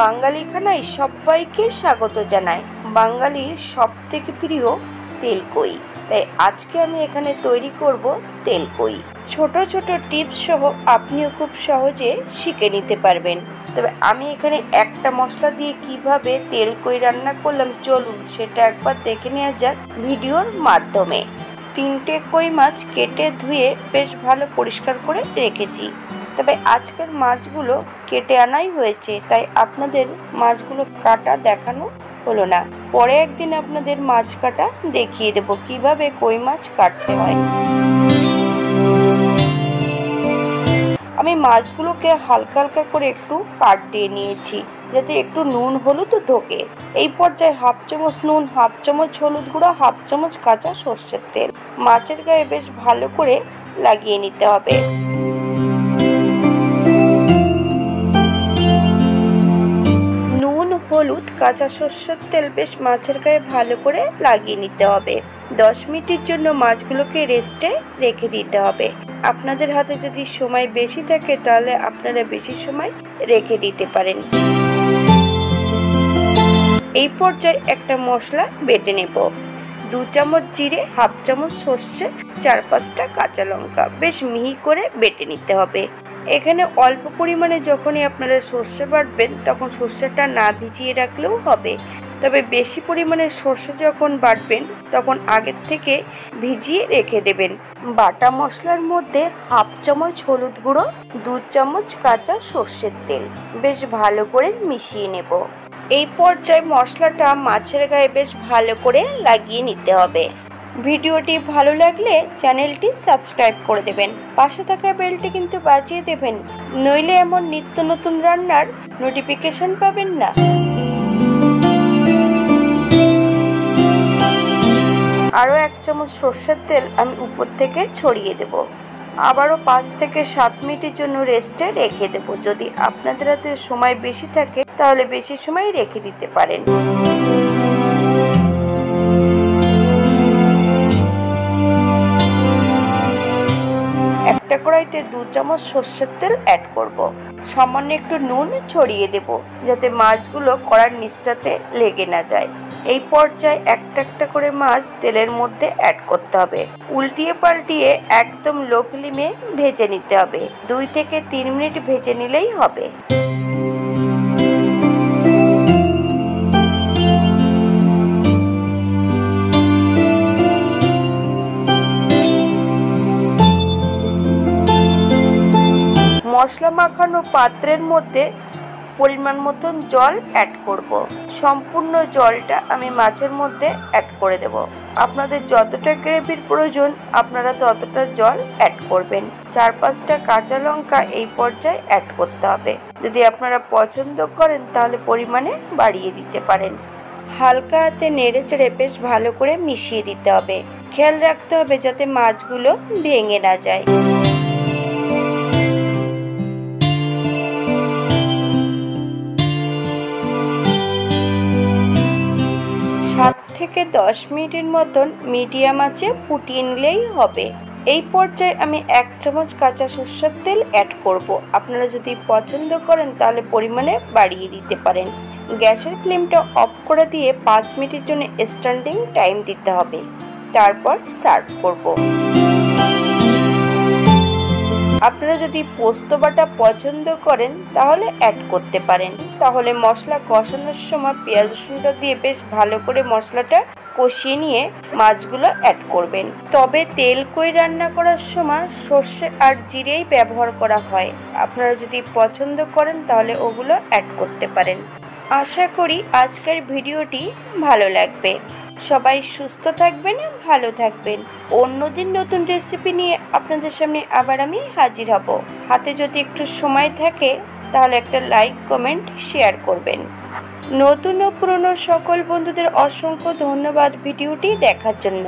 বাঙালি খানায় সবাইকে স্বাগত জানাই। বাঙালির সবথেকে প্রিয় তেলকই। তাই আজকে আমি এখানে তৈরি করব তেলকই। ছোট ছোট টিপস সহ আপনিও খুব সহজে শিখে নিতে পারবেন। তবে আমি এখানে একটা মশলা দিয়ে কিভাবে তেলকই রান্না করলাম, চলুন সেটা একবার দেখে নেওয়া যাক ভিডিওর মাধ্যমে। 3টে কই মাছ কেটে ধুয়ে বেশ ভালো পরিষ্কার করে রেখেছি। তবে আজকের মাছগুলো কেটে আনাই হয়েছে, তাই আপনাদের মাছগুলো কাটা দেখানো হলো না। পরে একদিন আপনাদের মাছ কাটা দেখিয়ে দেব কিভাবে কই মাছ কাটতে হয়। আমি মাছগুলোকে হালকা হালকা করে একটু কাট দিয়ে নিয়েছি, যাতে একটু নুন হলুদ ঢোকে। এই পর্যায়ে 1/2 চামচ নুন, 1/2 চামচ হলুদ গুঁড়া, 1/2 চামচ কাঁচা সর্ষের তেল মাছের গায়ে বেশ ভালো করে লাগিয়ে নিতে হবে। নুন, হলুদ, কাঁচা সর্ষের তেল বেশ মাছের গায়ে ভালো করে লাগিয়ে নিতে হবে। 10 মিনিটের জন্য মাছগুলোকে রেস্টে রেখে দিতে হবে। আপনাদের হাতে যদি সময় বেশি থাকে তাহলে আপনারা বেশি সময় রেখে দিতে পারেন। এই পর্যায়ে একটা মশলা বেটে নেব। 2 চামচ জিরে, 1/2 চামচ সর্ষে, 4-5টা কাঁচা লঙ্কা বেশ মিহি করে বেটে নিতে হবে। এখানে অল্প পরিমাণে যখনই আপনারা সর্ষে বাটবেন তখন সর্ষেটা না ভিজিয়ে রাখলেও হবে। তবে বেশি পরিমাণে সর্ষে যখন বাটবেন তখন আগের থেকে ভিজিয়ে রেখে দেবেন। বাটা মশলার মধ্যে 1/2 চামচ হলুদ গুঁড়ো, 2 চামচ কাঁচা সর্ষের তেল বেশ ভালো করে মিশিয়ে নেব। এই পর্যায়ে মশলাটা মাছের গায়ে বেশ ভালো করে লাগিয়ে নিতে হবে। ভিডিওটি ভালো লাগলে চ্যানেলটি সাবস্ক্রাইব করে দেবেন, পাশে থাকা বেলটি কিন্তু বাজিয়ে দেবেন, নইলে এমন নিত্য নতুন রান্নার নোটিফিকেশন পাবেন না। আরও 1 চামচ সর্ষের তেল আমি উপর থেকে ছড়িয়ে দেব। আবারও 5 থেকে 7 মিনিটের জন্য রেস্টে রেখে দেব। যদি আপনাদের হাতে সময় বেশি থাকে তাহলে বেশি সময় রেখে দিতে পারেন। একটা কড়াইতে 2 চামচ সর্ষের তেল অ্যাড করব। সামান্য একটু নুন ছড়িয়ে দেব, যাতে মাছগুলো কড়ার নিচটাতে লেগে না যায়। এই পর্যায়ে একটা একটা করে মাছ তেলের মধ্যে অ্যাড করতে হবে। উল্টিয়ে পাল্টিয়ে একদম লো ফ্লেমে ভেজে নিতে হবে। 2 থেকে 3 মিনিট ভেজে নিলেই হবে। মশলা মাখানো পাত্রের মধ্যে পরিমাণ মতন জল অ্যাড করব। সম্পূর্ণ জলটা আমি মাছের মধ্যে অ্যাড করে দেব। আপনাদের যতটা গ্রেভির প্রয়োজন আপনারা ততটা জল অ্যাড করবেন। 4-5টা কাঁচা লঙ্কা এই পর্যায়ে অ্যাড করতে হবে। যদি আপনারা পছন্দ করেন তাহলে পরিমাণে বাড়িয়ে দিতে পারেন। হালকা হাতে নেড়ে চেড়ে বেশ ভালো করে মিশিয়ে দিতে হবে। খেয়াল রাখতে হবে যাতে মাছগুলো ভেঙে না যায়। 7 থেকে 10 মিনিটের মতন মিডিয়াম আঁচে ফুটিয়ে নিলেই হবে। এই পর্যায়ে আমি 1 চামচ কাঁচা সর্ষের তেল অ্যাড করব। আপনারা যদি পছন্দ করেন তাহলে পরিমাণে বাড়িয়ে দিতে পারেন। গ্যাসের ফ্লেমটা অফ করে দিয়ে 5 মিনিটের জন্য স্ট্যান্ডিং টাইম দিতে হবে। তারপর সার্ভ করব। আপনারা যদি পোস্ত বাটা পছন্দ করেন তাহলে অ্যাড করতে পারেন। তাহলে মশলা কষানোর সময় পেঁয়াজ রসুনটা দিয়ে বেশ ভালো করে মশলাটা কষিয়ে নিয়ে মাছগুলো অ্যাড করবেন। তবে তেলকই রান্না করার সময় সর্ষে আর জিরেই ব্যবহার করা হয়। আপনারা যদি পছন্দ করেন তাহলে ওগুলো অ্যাড করতে পারেন। আশা করি আজকের ভিডিওটি ভালো লাগবে। সবাই সুস্থ থাকবেন, ভালো থাকবেন। অন্যদিন নতুন রেসিপি নিয়ে আপনাদের সামনে আবার আমি হাজির হব। হাতে যদি একটু সময় থাকে তাহলে একটা লাইক, কমেন্ট, শেয়ার করবেন। নতুন ও পুরনো সকল বন্ধুদের অসংখ্য ধন্যবাদ ভিডিওটি দেখার জন্য।